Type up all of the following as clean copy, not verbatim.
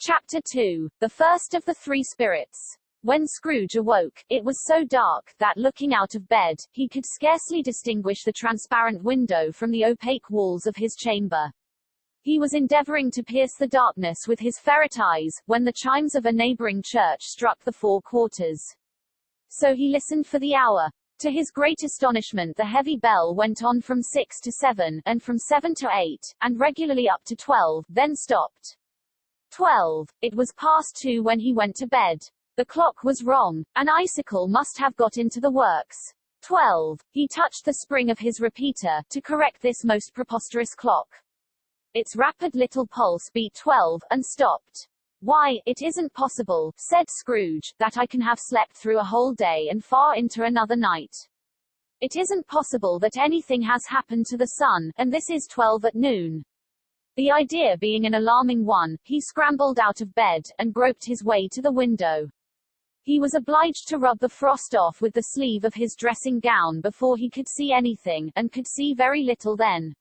Chapter 2. The First of the Three Spirits. When Scrooge awoke, it was so dark, that looking out of bed, he could scarcely distinguish the transparent window from the opaque walls of his chamber. He was endeavoring to pierce the darkness with his ferret eyes, when the chimes of a neighboring church struck the 4 quarters. So he listened for the hour. To his great astonishment, the heavy bell went on from 6 to 7, and from 7 to 8, and regularly up to 12, then stopped. 12. It was past 2 when he went to bed. The clock was wrong. An icicle must have got into the works. 12. He touched the spring of his repeater, to correct this most preposterous clock. Its rapid little pulse beat 12, and stopped. "Why, it isn't possible," said Scrooge, "that I can have slept through a whole day and far into another night. It isn't possible that anything has happened to the sun, and this is 12 at noon." The idea being an alarming one, he scrambled out of bed, and groped his way to the window. He was obliged to rub the frost off with the sleeve of his dressing gown before he could see anything, and could see very little then.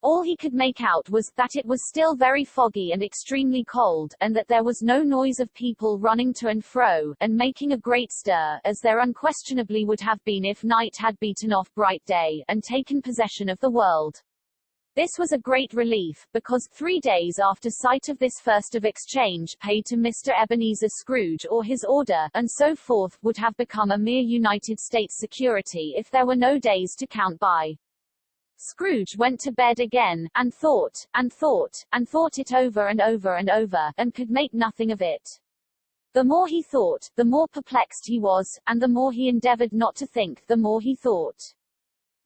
All he could make out was, that it was still very foggy and extremely cold, and that there was no noise of people running to and fro, and making a great stir, as there unquestionably would have been if night had beaten off bright day, and taken possession of the world. This was a great relief, because 3 days after sight of this first of exchange paid to Mr. Ebenezer Scrooge or his order, and so forth, would have become a mere United States security if there were no days to count by. Scrooge went to bed again, and thought, and thought, and thought it over and over and over, and could make nothing of it. The more he thought, the more perplexed he was, and the more he endeavored not to think, the more he thought.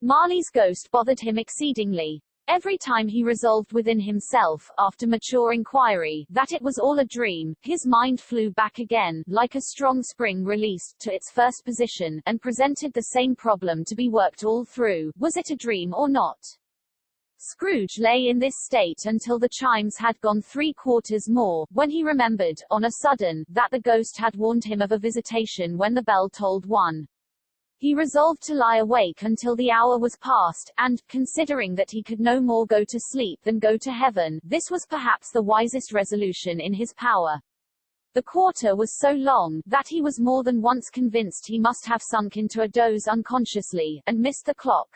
Marley's ghost bothered him exceedingly. Every time he resolved within himself, after mature inquiry, that it was all a dream, his mind flew back again, like a strong spring released, to its first position, and presented the same problem to be worked all through: was it a dream or not? Scrooge lay in this state until the chimes had gone 3 quarters more, when he remembered, on a sudden, that the ghost had warned him of a visitation when the bell tolled 1. He resolved to lie awake until the hour was past, and, considering that he could no more go to sleep than go to heaven, this was perhaps the wisest resolution in his power. The quarter was so long, that he was more than once convinced he must have sunk into a doze unconsciously, and missed the clock.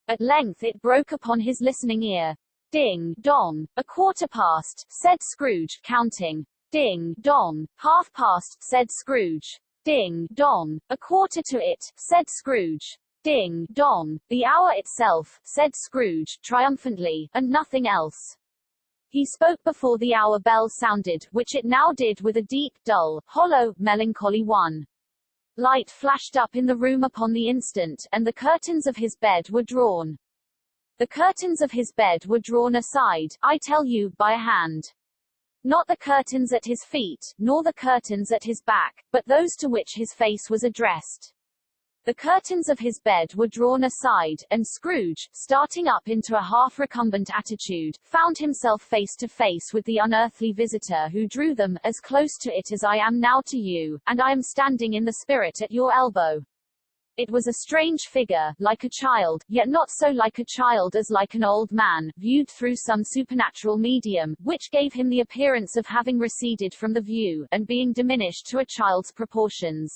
At length it broke upon his listening ear. Ding, dong, 1/4 past, said Scrooge, counting. Ding, dong, 1/2 past, said Scrooge. Ding, dong, 1/4 to it, said Scrooge. Ding, dong, the hour itself, said Scrooge, triumphantly, and nothing else. He spoke before the hour bell sounded, which it now did with a deep, dull, hollow, melancholy one. Light flashed up in the room upon the instant, and the curtains of his bed were drawn. The curtains of his bed were drawn aside, I tell you, by a hand. Not the curtains at his feet, nor the curtains at his back, but those to which his face was addressed. The curtains of his bed were drawn aside, and Scrooge, starting up into a half-recumbent attitude, found himself face to face with the unearthly visitor who drew them, as close to it as I am now to you, and I am standing in the spirit at your elbow. It was a strange figure, like a child, yet not so like a child as like an old man, viewed through some supernatural medium, which gave him the appearance of having receded from the view, and being diminished to a child's proportions.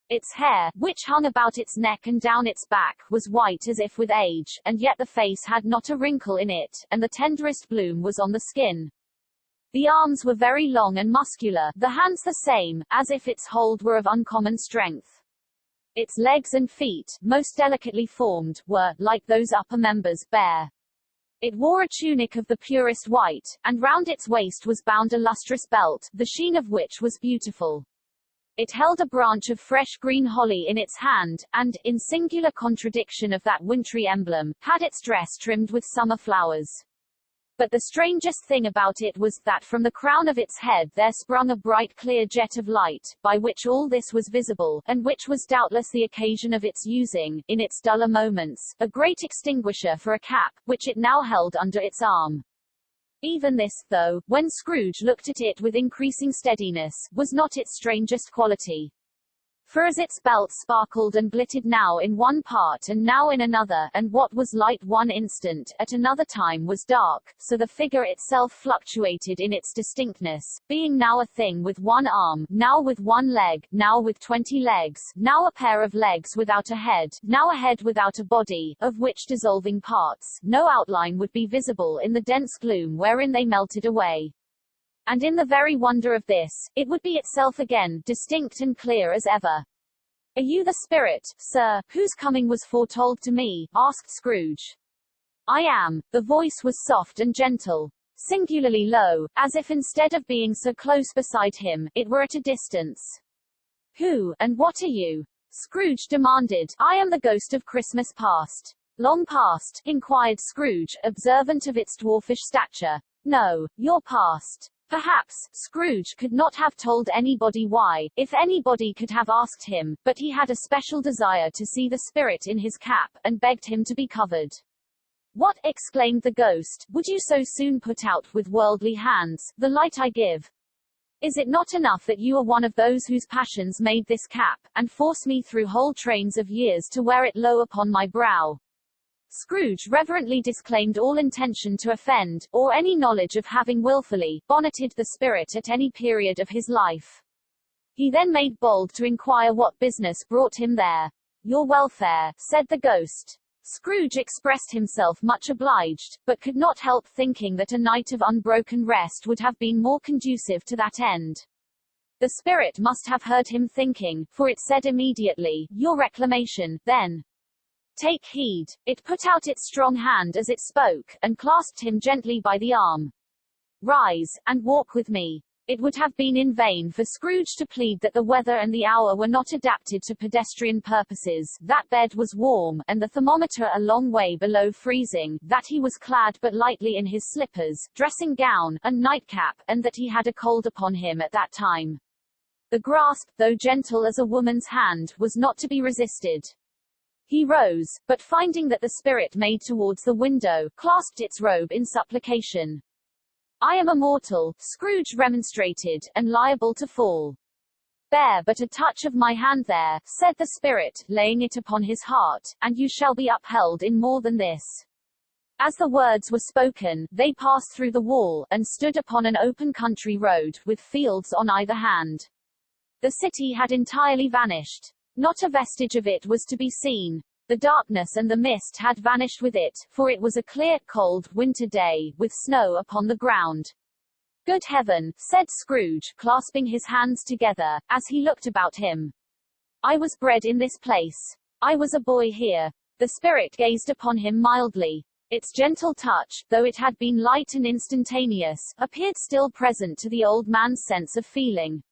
Its hair, which hung about its neck and down its back, was white as if with age, and yet the face had not a wrinkle in it, and the tenderest bloom was on the skin. The arms were very long and muscular, the hands the same, as if its hold were of uncommon strength. Its legs and feet, most delicately formed, were, like those upper members, bare. It wore a tunic of the purest white, and round its waist was bound a lustrous belt, the sheen of which was beautiful. It held a branch of fresh green holly in its hand, and, in singular contradiction of that wintry emblem, had its dress trimmed with summer flowers. But the strangest thing about it was, that from the crown of its head there sprung a bright clear jet of light, by which all this was visible, and which was doubtless the occasion of its using, in its duller moments, a great extinguisher for a cap, which it now held under its arm. Even this, though, when Scrooge looked at it with increasing steadiness, was not its strangest quality. For as its belt sparkled and glittered now in one part and now in another, and what was light one instant, at another time was dark, so the figure itself fluctuated in its distinctness, being now a thing with one arm, now with one leg, now with 20 legs, now a pair of legs without a head, now a head without a body, of which dissolving parts, no outline would be visible in the dense gloom wherein they melted away. And in the very wonder of this, it would be itself again, distinct and clear as ever. Are you the spirit, sir, whose coming was foretold to me? Asked Scrooge. I am. The voice was soft and gentle, singularly low, as if instead of being so close beside him, it were at a distance. Who, and what are you? Scrooge demanded. I am the ghost of Christmas past. Long past? Inquired Scrooge, observant of its dwarfish stature. No, your past. Perhaps, Scrooge could not have told anybody why, if anybody could have asked him, but he had a special desire to see the spirit in his cap, and begged him to be covered. What, exclaimed the ghost, would you so soon put out with worldly hands, the light I give? Is it not enough that you are one of those whose passions made this cap, and force me through whole trains of years to wear it low upon my brow? Scrooge reverently disclaimed all intention to offend, or any knowledge of having wilfully bonneted the spirit at any period of his life. He then made bold to inquire what business brought him there. Your welfare, said the ghost. Scrooge expressed himself much obliged, but could not help thinking that a night of unbroken rest would have been more conducive to that end. The spirit must have heard him thinking, for it said immediately, your reclamation, then. Take heed. It put out its strong hand as it spoke, and clasped him gently by the arm. Rise, and walk with me. It would have been in vain for Scrooge to plead that the weather and the hour were not adapted to pedestrian purposes, that bed was warm, and the thermometer a long way below freezing, that he was clad but lightly in his slippers, dressing gown, and nightcap, and that he had a cold upon him at that time. The grasp, though gentle as a woman's hand, was not to be resisted. He rose, but finding that the spirit made towards the window, clasped its robe in supplication. I am a mortal, Scrooge remonstrated, and liable to fall. Bear but a touch of my hand there, said the spirit, laying it upon his heart, and you shall be upheld in more than this. As the words were spoken, they passed through the wall, and stood upon an open country road, with fields on either hand. The city had entirely vanished. Not a vestige of it was to be seen. The darkness and the mist had vanished with it, for it was a clear, cold, winter day, with snow upon the ground. Good heaven, said Scrooge, clasping his hands together, as he looked about him. I was bred in this place. I was a boy here. The spirit gazed upon him mildly. Its gentle touch, though it had been light and instantaneous, appeared still present to the old man's sense of feeling.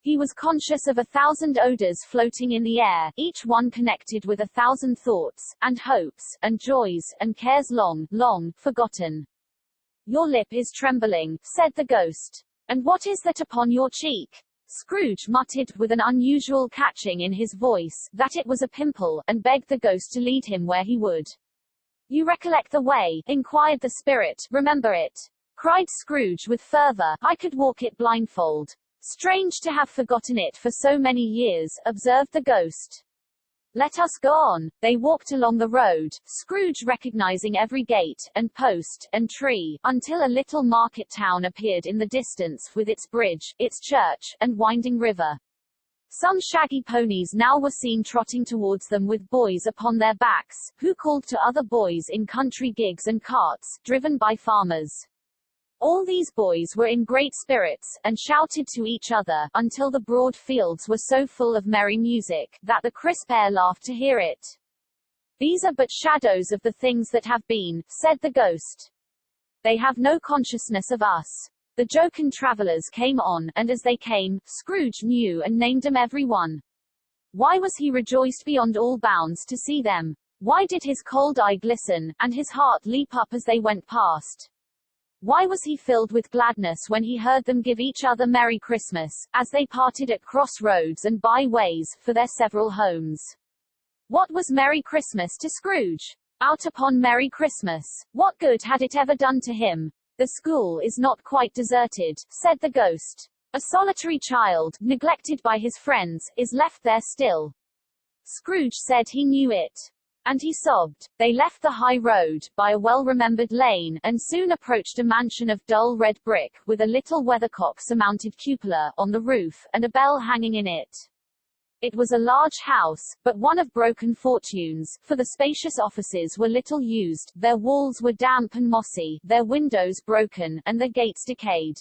He was conscious of 1,000 odors floating in the air, each one connected with 1,000 thoughts, and hopes, and joys, and cares long, long, forgotten. Your lip is trembling, said the ghost. And what is that upon your cheek? Scrooge muttered, with an unusual catching in his voice, that it was a pimple, and begged the ghost to lead him where he would. You recollect the way? Inquired the spirit. Remember it? Cried Scrooge with fervor. I could walk it blindfold. Strange to have forgotten it for so many years, observed the ghost. Let us go on. They walked along the road, Scrooge recognizing every gate, and post, and tree, until a little market town appeared in the distance, with its bridge, its church, and winding river. Some shaggy ponies now were seen trotting towards them with boys upon their backs, who called to other boys in country gigs and carts, driven by farmers. All these boys were in great spirits, and shouted to each other, until the broad fields were so full of merry music, that the crisp air laughed to hear it. These are but shadows of the things that have been, said the ghost. They have no consciousness of us. The jocund travellers came on, and as they came, Scrooge knew and named them every one. Why was he rejoiced beyond all bounds to see them? Why did his cold eye glisten, and his heart leap up as they went past? Why was he filled with gladness when he heard them give each other Merry Christmas, as they parted at cross-roads and by-ways, for their several homes? What was Merry Christmas to Scrooge? Out upon Merry Christmas. What good had it ever done to him? The school is not quite deserted, said the ghost. A solitary child, neglected by his friends, is left there still. Scrooge said he knew it. And he sobbed. They left the high road, by a well-remembered lane, and soon approached a mansion of dull red brick, with a little weathercock-surmounted cupola on the roof, and a bell hanging in it. It was a large house, but one of broken fortunes, for the spacious offices were little used, their walls were damp and mossy, their windows broken, and their gates decayed.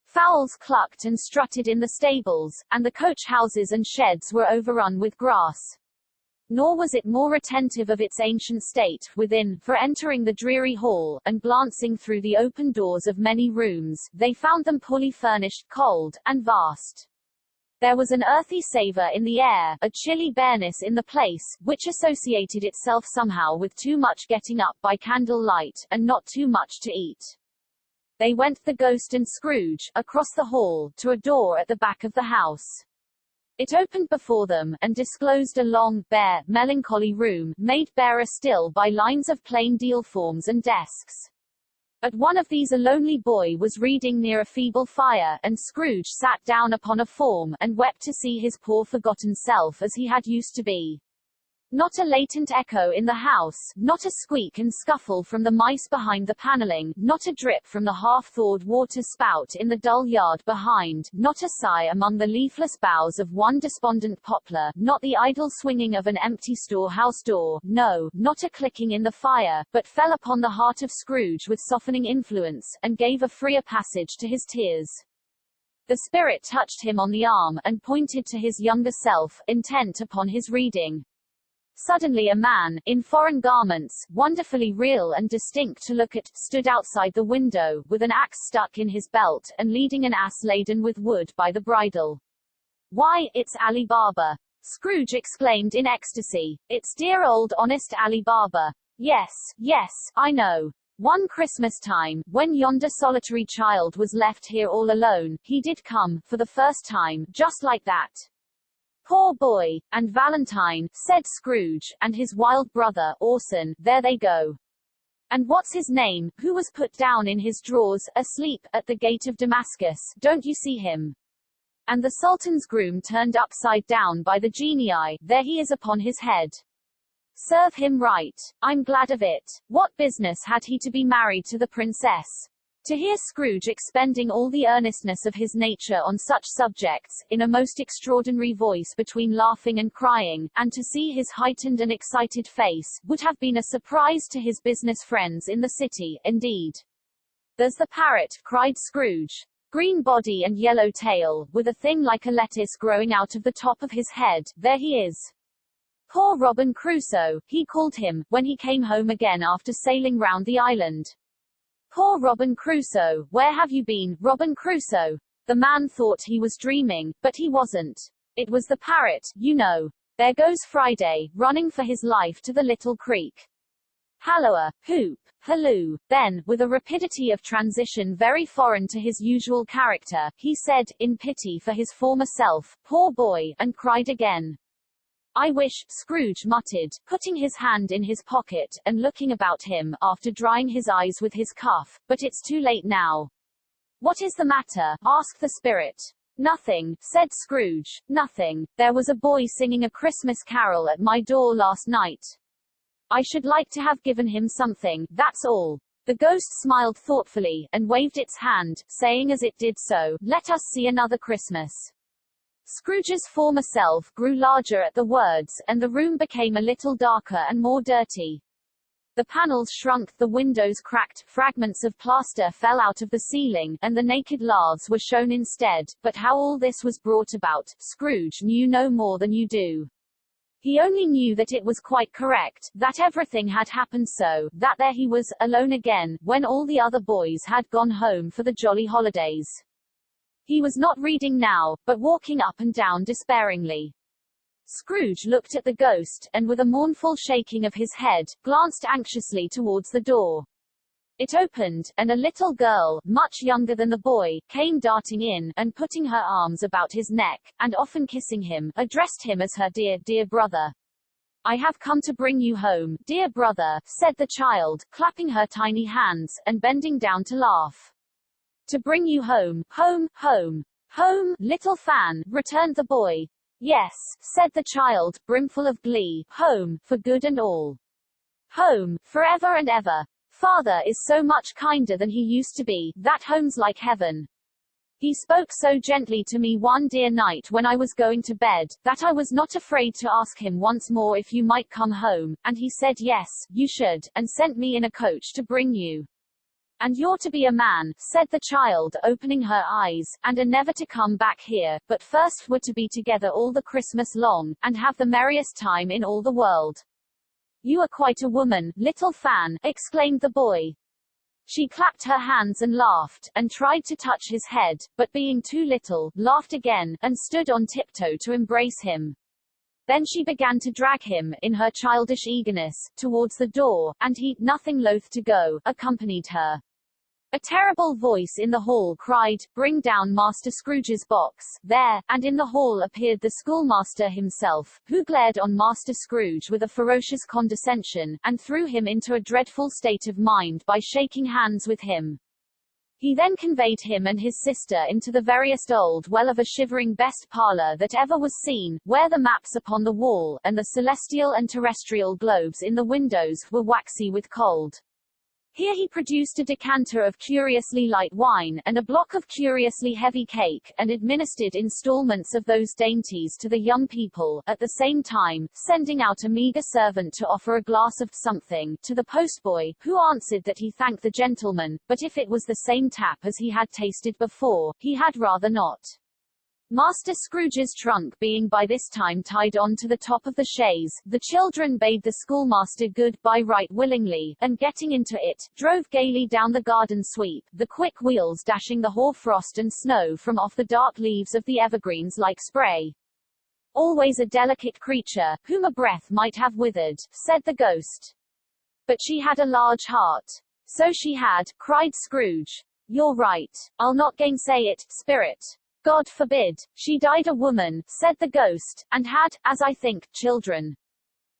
Fowls clucked and strutted in the stables, and the coach houses and sheds were overrun with grass. Nor was it more attentive of its ancient state, within, for entering the dreary hall, and glancing through the open doors of many rooms, they found them poorly furnished, cold, and vast. There was an earthy savour in the air, a chilly bareness in the place, which associated itself somehow with too much getting up by candle light, and not too much to eat. They went, the ghost and Scrooge, across the hall, to a door at the back of the house. It opened before them, and disclosed a long, bare, melancholy room, made barer still by lines of plain deal forms and desks. At one of these a lonely boy was reading near a feeble fire, and Scrooge sat down upon a form, and wept to see his poor forgotten self as he had used to be. Not a latent echo in the house, not a squeak and scuffle from the mice behind the panelling, not a drip from the half-thawed water spout in the dull yard behind, not a sigh among the leafless boughs of one despondent poplar, not the idle swinging of an empty storehouse door, no, not a clicking in the fire, but fell upon the heart of Scrooge with softening influence, and gave a freer passage to his tears. The spirit touched him on the arm, and pointed to his younger self, intent upon his reading. Suddenly a man, in foreign garments, wonderfully real and distinct to look at, stood outside the window, with an axe stuck in his belt, and leading an ass laden with wood by the bridle. "Why, it's Ali Baba!" Scrooge exclaimed in ecstasy. "It's dear old honest Ali Baba. Yes, yes, I know. One Christmas time, when yonder solitary child was left here all alone, he did come, for the first time, just like that." "Poor boy! And Valentine," said Scrooge, "and his wild brother, Orson, there they go. And what's his name, who was put down in his drawers, asleep, at the gate of Damascus, don't you see him? And the Sultan's groom turned upside down by the genii, there he is upon his head. Serve him right. I'm glad of it. What business had he to be married to the princess?" To hear Scrooge expending all the earnestness of his nature on such subjects, in a most extraordinary voice between laughing and crying, and to see his heightened and excited face, would have been a surprise to his business friends in the city, indeed. "There's the parrot," cried Scrooge. "Green body and yellow tail, with a thing like a lettuce growing out of the top of his head, there he is. Poor Robin Crusoe, he called him, when he came home again after sailing round the island. Poor Robin Crusoe, where have you been, Robin Crusoe?" The man thought he was dreaming, but he wasn't. It was the parrot, you know. There goes Friday, running for his life to the little creek. Halloa, hoop, halloo. Then, with a rapidity of transition very foreign to his usual character, he said, in pity for his former self, "Poor boy," and cried again. "I wish," Scrooge muttered, putting his hand in his pocket, and looking about him, after drying his eyes with his cuff, "but it's too late now." "What is the matter?" asked the spirit. "Nothing," said Scrooge, "nothing. There was a boy singing a Christmas carol at my door last night. I should like to have given him something, that's all." The ghost smiled thoughtfully, and waved its hand, saying as it did so, "Let us see another Christmas." Scrooge's former self grew larger at the words, and the room became a little darker and more dirty. The panels shrunk, the windows cracked, fragments of plaster fell out of the ceiling, and the naked laths were shown instead. But how all this was brought about, Scrooge knew no more than you do. He only knew that it was quite correct, that everything had happened so, that there he was, alone again, when all the other boys had gone home for the jolly holidays. He was not reading now, but walking up and down despairingly. Scrooge looked at the ghost, and with a mournful shaking of his head, glanced anxiously towards the door. It opened, and a little girl, much younger than the boy, came darting in, and putting her arms about his neck, and often kissing him, addressed him as her dear, dear brother. "I have come to bring you home, dear brother," said the child, clapping her tiny hands, and bending down to laugh. "To bring you home, home, home. Home, little Fan, returned the boy. Yes, said the child, brimful of glee, home, for good and all. Home, forever and ever. Father is so much kinder than he used to be, that home's like heaven. He spoke so gently to me one dear night when I was going to bed, that I was not afraid to ask him once more if you might come home, and he said yes, you should, and sent me in a coach to bring you. And you're to be a man, said the child, opening her eyes, and are never to come back here, but first we're to be together all the Christmas long, and have the merriest time in all the world. You are quite a woman, little Fan, exclaimed the boy. She clapped her hands and laughed, and tried to touch his head, but being too little, laughed again, and stood on tiptoe to embrace him. Then she began to drag him, in her childish eagerness, towards the door, and he, nothing loath to go, accompanied her. A terrible voice in the hall cried, "Bring down Master Scrooge's box." There, and in the hall appeared the schoolmaster himself, who glared on Master Scrooge with a ferocious condescension, and threw him into a dreadful state of mind by shaking hands with him. He then conveyed him and his sister into the veriest old well of a shivering best parlour that ever was seen, where the maps upon the wall, and the celestial and terrestrial globes in the windows, were waxy with cold. Here he produced a decanter of curiously light wine, and a block of curiously heavy cake, and administered installments of those dainties to the young people, at the same time, sending out a meagre servant to offer a glass of something, to the postboy, who answered that he thanked the gentleman, but if it was the same tap as he had tasted before, he had rather not. Master Scrooge's trunk being by this time tied on to the top of the chaise, the children bade the schoolmaster good-bye right willingly, and getting into it, drove gaily down the garden sweep, the quick wheels dashing the hoar frost and snow from off the dark leaves of the evergreens like spray. Always a delicate creature, whom a breath might have withered, said the ghost. But she had a large heart. So she had, cried Scrooge. You're right. I'll not gainsay it, spirit. God forbid. She died a woman, said the ghost, and had, as I think, children.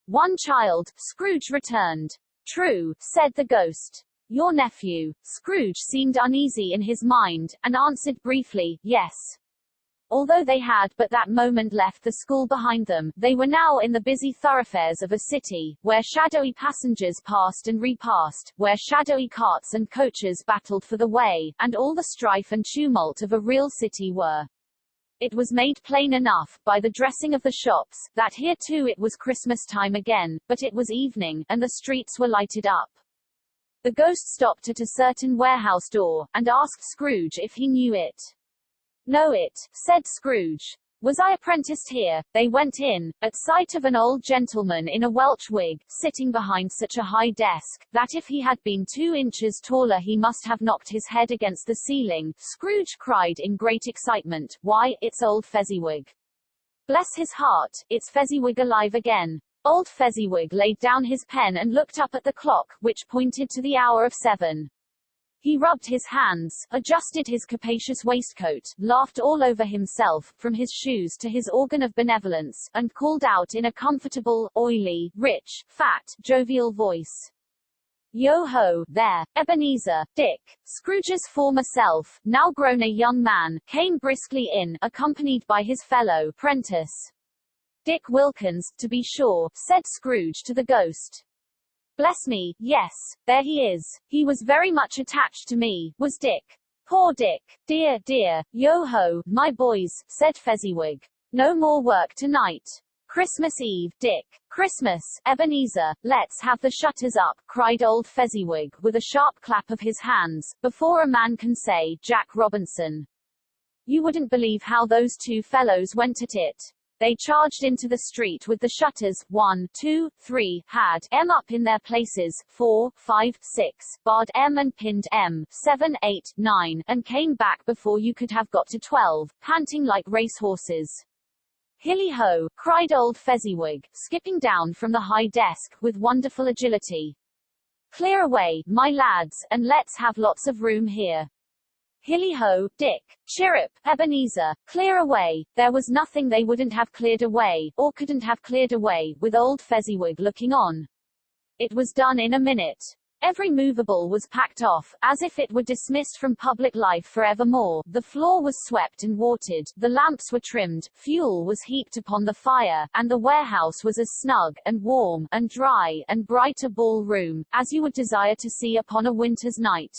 One child, Scrooge returned. True, said the ghost. Your nephew. Scrooge seemed uneasy in his mind, and answered briefly, yes. Although they had but that moment left the school behind them, they were now in the busy thoroughfares of a city, where shadowy passengers passed and repassed, where shadowy carts and coaches battled for the way, and all the strife and tumult of a real city were. It was made plain enough, by the dressing of the shops, that here too it was Christmas time again, but it was evening, and the streets were lighted up. The ghost stopped at a certain warehouse door, and asked Scrooge if he knew it. Know it, said Scrooge. Was I apprenticed here? They went in, at sight of an old gentleman in a Welsh wig, sitting behind such a high desk, that if he had been 2 inches taller he must have knocked his head against the ceiling. Scrooge cried in great excitement, why, it's old Fezziwig. Bless his heart, it's Fezziwig alive again. Old Fezziwig laid down his pen and looked up at the clock, which pointed to the hour of 7. He rubbed his hands, adjusted his capacious waistcoat, laughed all over himself, from his shoes to his organ of benevolence, and called out in a comfortable, oily, rich, fat, jovial voice. Yo-ho, there, Ebenezer, Dick. Scrooge's former self, now grown a young man, came briskly in, accompanied by his fellow prentice. Dick Wilkins, to be sure, said Scrooge to the ghost. Bless me, yes, there he is. He was very much attached to me, was Dick. Poor Dick. Dear, dear. Yo-ho, my boys, said Fezziwig. No more work tonight. Christmas Eve, Dick. Christmas, Ebenezer, let's have the shutters up, cried old Fezziwig, with a sharp clap of his hands, before a man can say, Jack Robinson. You wouldn't believe how those 2 fellows went at it. They charged into the street with the shutters, 1, 2, 3, had M up in their places, 4, 5, 6, barred M and pinned M, 7, 8, 9, and came back before you could have got to 12, panting like racehorses. Hilly-ho, cried old Fezziwig, skipping down from the high desk, with wonderful agility. Clear away, my lads, and let's have lots of room here. Hilly-ho, Dick. Chirrup, Ebenezer. Clear away. There was nothing they wouldn't have cleared away, or couldn't have cleared away, with old Fezziwig looking on. It was done in a minute. Every movable was packed off, as if it were dismissed from public life forevermore. The floor was swept and watered, the lamps were trimmed, fuel was heaped upon the fire, and the warehouse was as snug, and warm, and dry, and bright a ball-room, as you would desire to see upon a winter's night.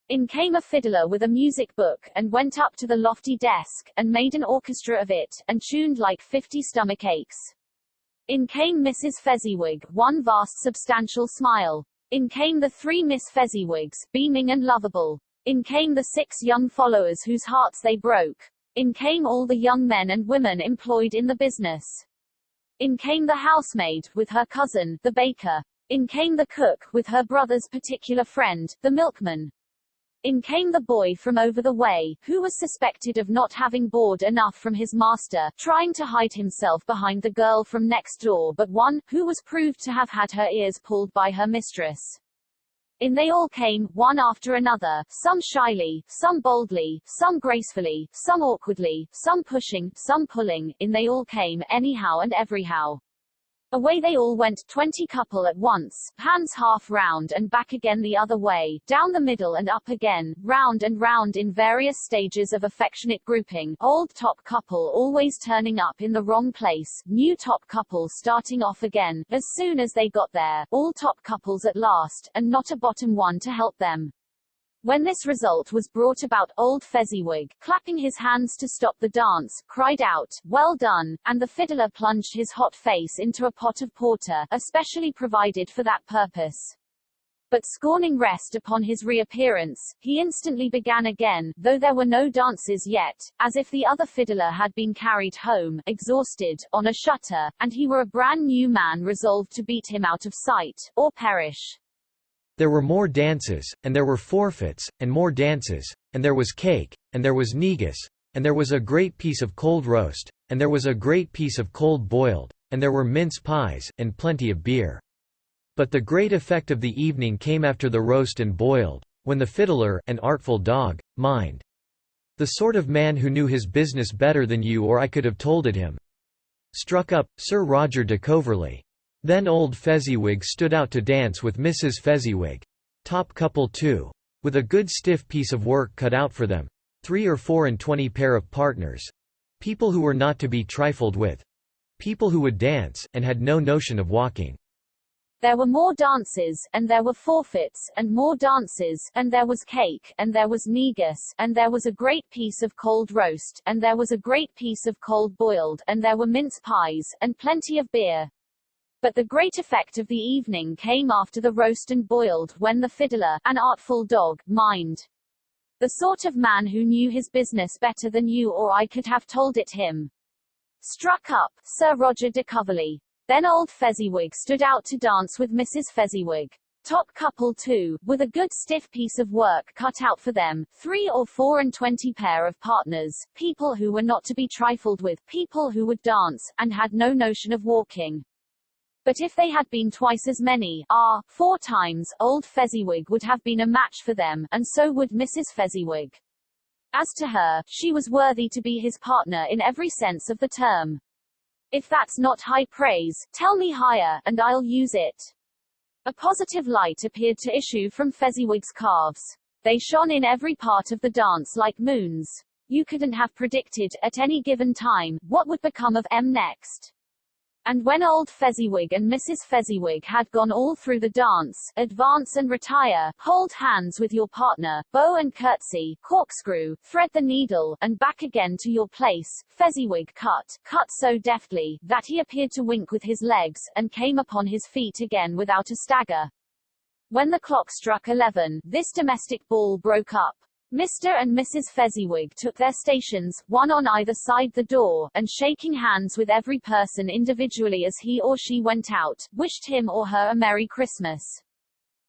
In came a fiddler with a music book, and went up to the lofty desk, and made an orchestra of it, and tuned like 50 stomach aches. In came Mrs. Fezziwig, one vast substantial smile. In came the 3 Miss Fezziwigs, beaming and lovable. In came the 6 young followers whose hearts they broke. In came all the young men and women employed in the business. In came the housemaid, with her cousin, the baker. In came the cook, with her brother's particular friend, the milkman. In came the boy from over the way, who was suspected of not having board enough from his master, trying to hide himself behind the girl from next door but one, who was proved to have had her ears pulled by her mistress. In they all came, one after another, some shyly, some boldly, some gracefully, some awkwardly, some pushing, some pulling, in they all came, anyhow and everyhow. Away they all went, 20 couple at once, hands half round and back again the other way, down the middle and up again, round and round in various stages of affectionate grouping, old top couple always turning up in the wrong place, new top couple starting off again, as soon as they got there, all top couples at last, and not a bottom one to help them. When this result was brought about, old Fezziwig, clapping his hands to stop the dance, cried out, "Well done," and the fiddler plunged his hot face into a pot of porter, especially provided for that purpose. But scorning rest upon his reappearance, he instantly began again, though there were no dances yet, as if the other fiddler had been carried home, exhausted, on a shutter, and he were a brand new man resolved to beat him out of sight, or perish. There were more dances, and there were forfeits, and more dances, and there was cake, and there was negus, and there was a great piece of cold roast, and there was a great piece of cold boiled, and there were mince pies, and plenty of beer. But the great effect of the evening came after the roast and boiled, when the fiddler, an artful dog, mind. The sort of man who knew his business better than you or I could have told it him, struck up, Sir Roger de Coverley. Then old Fezziwig stood out to dance with Mrs. Fezziwig. Top couple too. With a good stiff piece of work cut out for them. 3 or 4 and 20 pair of partners. People who were not to be trifled with. People who would dance, and had no notion of walking. There were more dances, and there were forfeits, and more dances, and there was cake, and there was negus, and there was a great piece of cold roast, and there was a great piece of cold boiled, and there were mince pies, and plenty of beer. But the great effect of the evening came after the roast and boiled, when the fiddler, an artful dog, mind. The sort of man who knew his business better than you or I could have told it him, struck up, Sir Roger de Coverley. Then old Fezziwig stood out to dance with Mrs. Fezziwig. Top couple too, with a good stiff piece of work cut out for them, 3 or 4 and 20 pair of partners, people who were not to be trifled with, people who would dance, and had no notion of walking. But if they had been twice as many, 4 times, old Fezziwig would have been a match for them, and so would Mrs. Fezziwig. As to her, she was worthy to be his partner in every sense of the term. If that's not high praise, tell me higher, and I'll use it. A positive light appeared to issue from Fezziwig's calves. They shone in every part of the dance like moons. You couldn't have predicted, at any given time, what would become of M next. And when old Fezziwig and Mrs. Fezziwig had gone all through the dance, advance and retire, hold hands with your partner, bow and curtsy, corkscrew, thread the needle, and back again to your place, Fezziwig cut so deftly, that he appeared to wink with his legs, and came upon his feet again without a stagger. When the clock struck 11, this domestic ball broke up. Mr. and Mrs. Fezziwig took their stations, one on either side the door, and shaking hands with every person individually as he or she went out, wished him or her a Merry Christmas.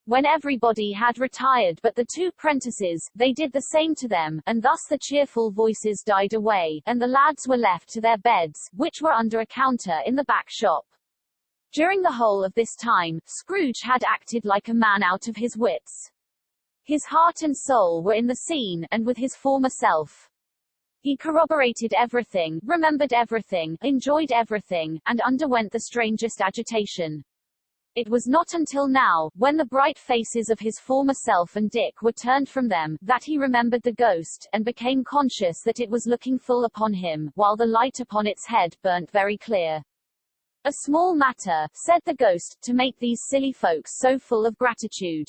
When everybody had retired but the 2 prentices, they did the same to them, and thus the cheerful voices died away, and the lads were left to their beds, which were under a counter in the back shop. During the whole of this time, Scrooge had acted like a man out of his wits. His heart and soul were in the scene, and with his former self. He corroborated everything, remembered everything, enjoyed everything, and underwent the strangest agitation. It was not until now, when the bright faces of his former self and Dick were turned from them, that he remembered the ghost, and became conscious that it was looking full upon him, while the light upon its head burnt very clear. "A small matter," said the ghost, "to make these silly folks so full of gratitude."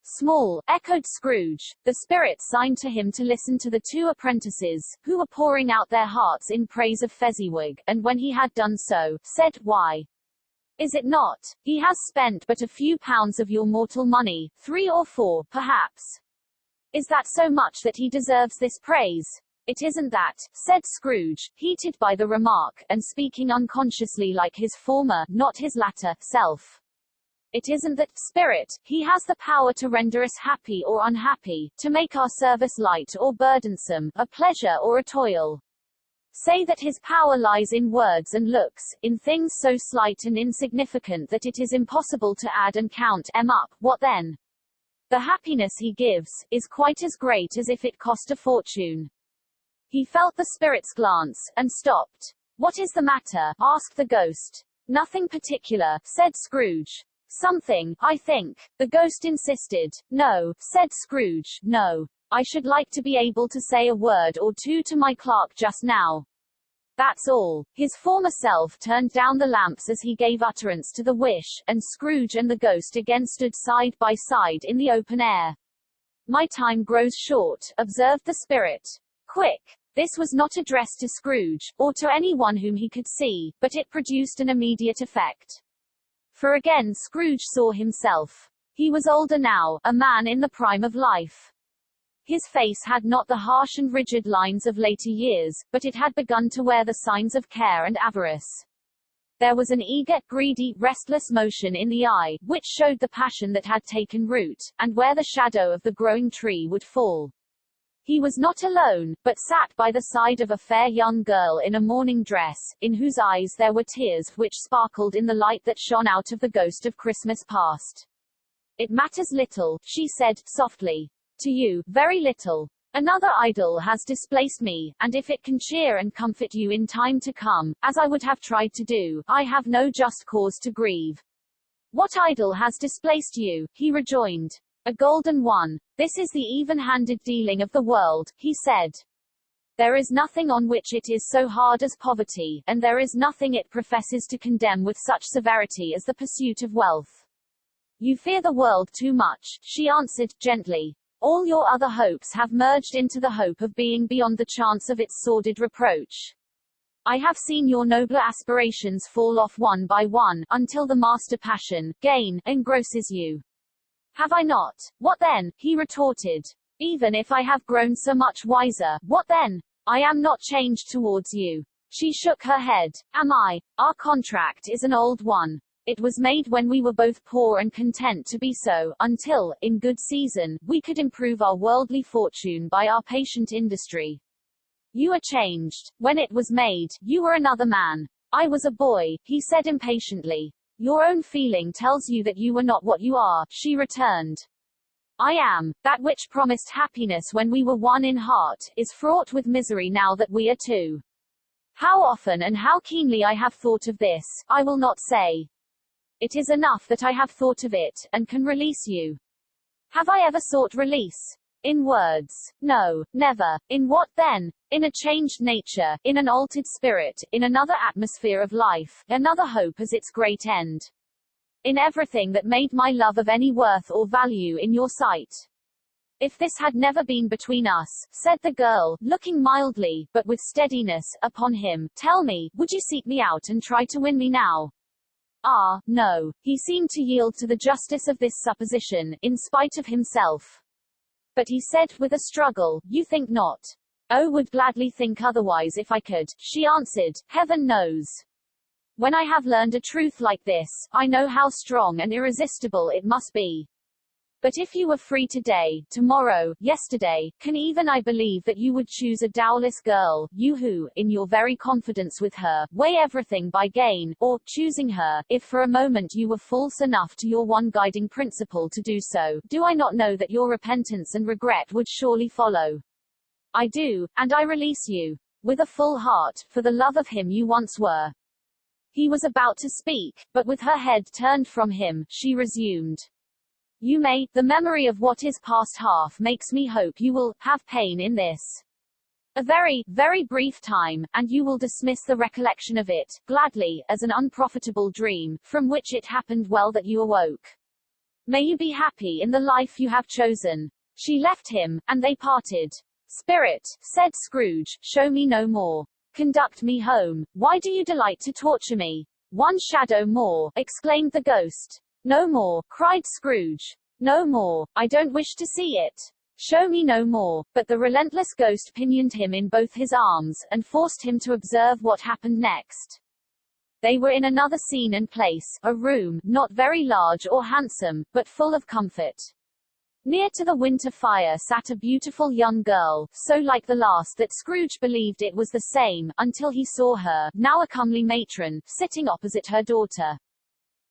"Small," echoed Scrooge. The spirit signed to him to listen to the two apprentices, who were pouring out their hearts in praise of Fezziwig, and when he had done so, said, "Why, is it not? He has spent but a few pounds of your mortal money, 3 or 4, perhaps. Is that so much that he deserves this praise?" "It isn't that," said Scrooge, heated by the remark, and speaking unconsciously like his former, not his latter, self. "It isn't that, spirit. He has the power to render us happy or unhappy, to make our service light or burdensome, a pleasure or a toil. Say that his power lies in words and looks, in things so slight and insignificant that it is impossible to add and count 'em up, what then? The happiness he gives, is quite as great as if it cost a fortune." He felt the spirit's glance, and stopped. "What is the matter?" asked the ghost. "Nothing particular," said Scrooge. "Something, I think," the ghost insisted. "No," said Scrooge, "no. I should like to be able to say a word or two to my clerk just now. That's all." His former self turned down the lamps as he gave utterance to the wish, and Scrooge and the ghost again stood side by side in the open air. "My time grows short," observed the spirit. "Quick." This was not addressed to Scrooge, or to anyone whom he could see, but it produced an immediate effect. For again Scrooge saw himself. He was older now, a man in the prime of life. His face had not the harsh and rigid lines of later years, but it had begun to wear the signs of care and avarice. There was an eager, greedy, restless motion in the eye, which showed the passion that had taken root, and where the shadow of the growing tree would fall. He was not alone, but sat by the side of a fair young girl in a mourning dress, in whose eyes there were tears, which sparkled in the light that shone out of the ghost of Christmas past. "It matters little," she said, softly. "To you, very little. Another idol has displaced me, and if it can cheer and comfort you in time to come, as I would have tried to do, I have no just cause to grieve." "What idol has displaced you?" he rejoined. "A golden one. This is the even-handed dealing of the world," he said. "There is nothing on which it is so hard as poverty, and there is nothing it professes to condemn with such severity as the pursuit of wealth." "You fear the world too much," she answered, gently. "All your other hopes have merged into the hope of being beyond the chance of its sordid reproach. I have seen your nobler aspirations fall off one by one, until the master passion, gain, engrosses you." "Have I not? What then?" he retorted. "Even if I have grown so much wiser, what then? I am not changed towards you." She shook her head. "Am I? Our contract is an old one. It was made when we were both poor and content to be so, until, in good season, we could improve our worldly fortune by our patient industry. You are changed. When it was made, you were another man." "I was a boy," he said impatiently. "Your own feeling tells you that you were not what you are," she returned. "I am. That which promised happiness when we were one in heart, is fraught with misery now that we are two. How often and how keenly I have thought of this, I will not say. It is enough that I have thought of it, and can release you." "Have I ever sought release?" "In words. No, never." "In what then?" "In a changed nature, in an altered spirit, in another atmosphere of life, another hope as its great end. In everything that made my love of any worth or value in your sight." "If this had never been between us," said the girl, looking mildly, but with steadiness, upon him, "tell me, would you seek me out and try to win me now?" Ah, no. He seemed to yield to the justice of this supposition, in spite of himself. But he said, with a struggle, "You think not?" "Oh, would gladly think otherwise if I could," she answered, "heaven knows. When I have learned a truth like this, I know how strong and irresistible it must be. But if you were free today, tomorrow, yesterday, can even I believe that you would choose a dowerless girl, you who, in your very confidence with her, weigh everything by gain, or, choosing her, if for a moment you were false enough to your one guiding principle to do so, do I not know that your repentance and regret would surely follow? I do, and I release you. With a full heart, for the love of him you once were." He was about to speak, but with her head turned from him, she resumed. You may, the memory of what is past half makes me hope you will, have pain in this. A very, very brief time, and you will dismiss the recollection of it, gladly, as an unprofitable dream, from which it happened well that you awoke. May you be happy in the life you have chosen. She left him, and they parted. Spirit, said Scrooge, show me no more. Conduct me home. Why do you delight to torture me? One shadow more, exclaimed the ghost. No more, cried Scrooge. No more, I don't wish to see it. Show me no more. But the relentless ghost pinioned him in both his arms, and forced him to observe what happened next. They were in another scene and place, a room, not very large or handsome, but full of comfort. Near to the winter fire sat a beautiful young girl, so like the last that Scrooge believed it was the same, until he saw her, now a comely matron, sitting opposite her daughter.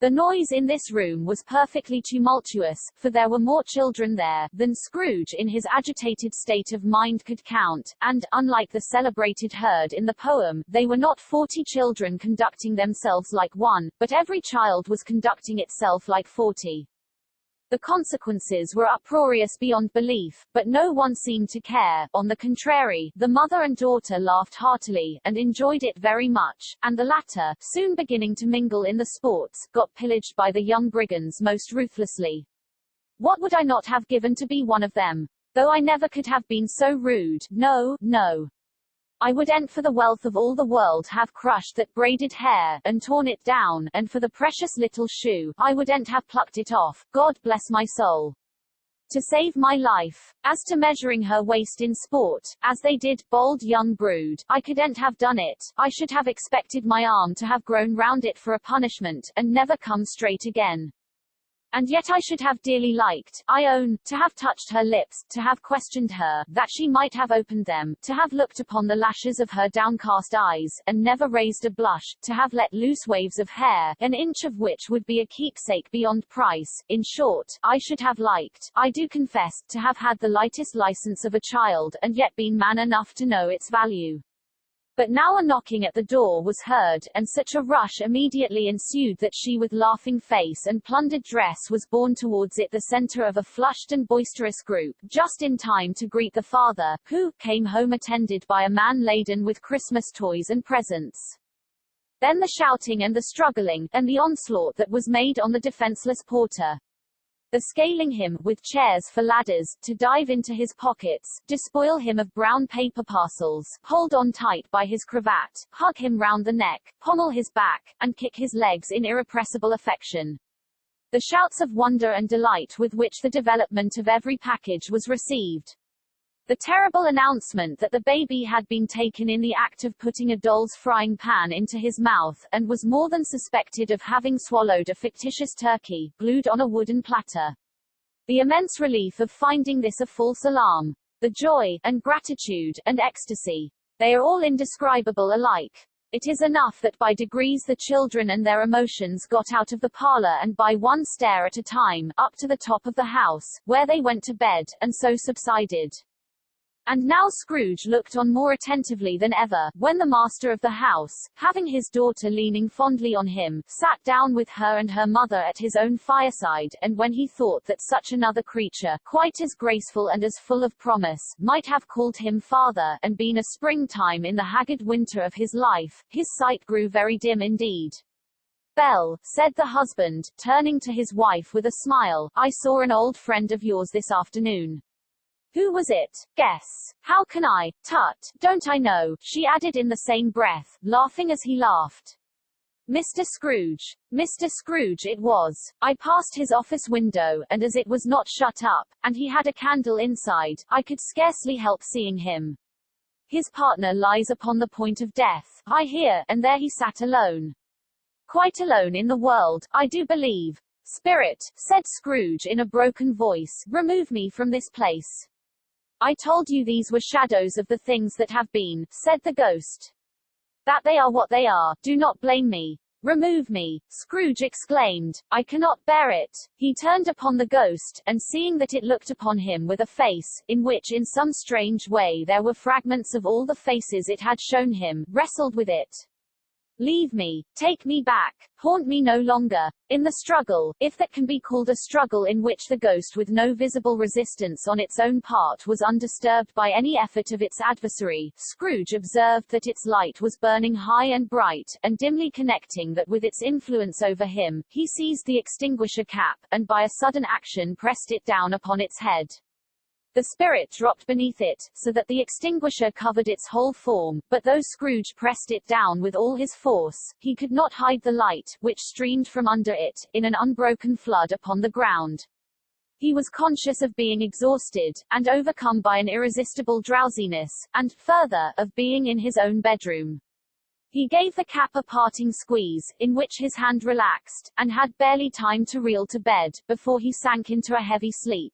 The noise in this room was perfectly tumultuous, for there were more children there than Scrooge in his agitated state of mind could count, and, unlike the celebrated herd in the poem, they were not 40 children conducting themselves like one, but every child was conducting itself like 40. The consequences were uproarious beyond belief, but no one seemed to care. On the contrary, the mother and daughter laughed heartily, and enjoyed it very much, and the latter, soon beginning to mingle in the sports, got pillaged by the young brigands most ruthlessly. What would I not have given to be one of them? Though I never could have been so rude, no, no. I would for the wealth of all the world have crushed that braided hair, and torn it down, and for the precious little shoe, I would have plucked it off, God bless my soul. To save my life. As to measuring her waist in sport, as they did, bold young brood, I couldn't have done it. I should have expected my arm to have grown round it for a punishment, and never come straight again. And yet I should have dearly liked, I own, to have touched her lips, to have questioned her, that she might have opened them, to have looked upon the lashes of her downcast eyes, and never raised a blush, to have let loose waves of hair, an inch of which would be a keepsake beyond price. In short, I should have liked, I do confess, to have had the lightest license of a child, and yet been man enough to know its value. But now a knocking at the door was heard, and such a rush immediately ensued that she with laughing face and plundered dress was borne towards it, the center of a flushed and boisterous group, just in time to greet the father, who came home attended by a man laden with Christmas toys and presents. Then the shouting and the struggling, and the onslaught that was made on the defenseless porter. The scaling him, with chairs for ladders, to dive into his pockets, despoil him of brown paper parcels, hold on tight by his cravat, hug him round the neck, pommel his back, and kick his legs in irrepressible affection. The shouts of wonder and delight with which the development of every package was received. The terrible announcement that the baby had been taken in the act of putting a doll's frying pan into his mouth, and was more than suspected of having swallowed a fictitious turkey, glued on a wooden platter. The immense relief of finding this a false alarm. The joy, and gratitude, and ecstasy. They are all indescribable alike. It is enough that by degrees the children and their emotions got out of the parlor and by one stair at a time, up to the top of the house, where they went to bed, and so subsided. And now Scrooge looked on more attentively than ever, when the master of the house, having his daughter leaning fondly on him, sat down with her and her mother at his own fireside, and when he thought that such another creature, quite as graceful and as full of promise, might have called him father, and been a springtime in the haggard winter of his life, his sight grew very dim indeed. Belle, said the husband, turning to his wife with a smile, I saw an old friend of yours this afternoon. Who was it? Guess. How can I? Tut, don't I know, she added in the same breath, laughing as he laughed. Mr. Scrooge. Mr. Scrooge it was. I passed his office window, and as it was not shut up, and he had a candle inside, I could scarcely help seeing him. His partner lies upon the point of death, I hear, and there he sat alone. Quite alone in the world, I do believe. Spirit, said Scrooge in a broken voice, remove me from this place. I told you these were shadows of the things that have been, said the ghost. That they are what they are, do not blame me. Remove me, Scrooge exclaimed, I cannot bear it. He turned upon the ghost, and seeing that it looked upon him with a face, in which in some strange way there were fragments of all the faces it had shown him, wrestled with it. Leave me, take me back, haunt me no longer. In the struggle, if that can be called a struggle in which the ghost with no visible resistance on its own part was undisturbed by any effort of its adversary, Scrooge observed that its light was burning high and bright, and dimly connecting that with its influence over him, he seized the extinguisher cap, and by a sudden action pressed it down upon its head. The spirit dropped beneath it, so that the extinguisher covered its whole form, but though Scrooge pressed it down with all his force, he could not hide the light, which streamed from under it, in an unbroken flood upon the ground. He was conscious of being exhausted, and overcome by an irresistible drowsiness, and, further, of being in his own bedroom. He gave the cap a parting squeeze, in which his hand relaxed, and had barely time to reel to bed, before he sank into a heavy sleep.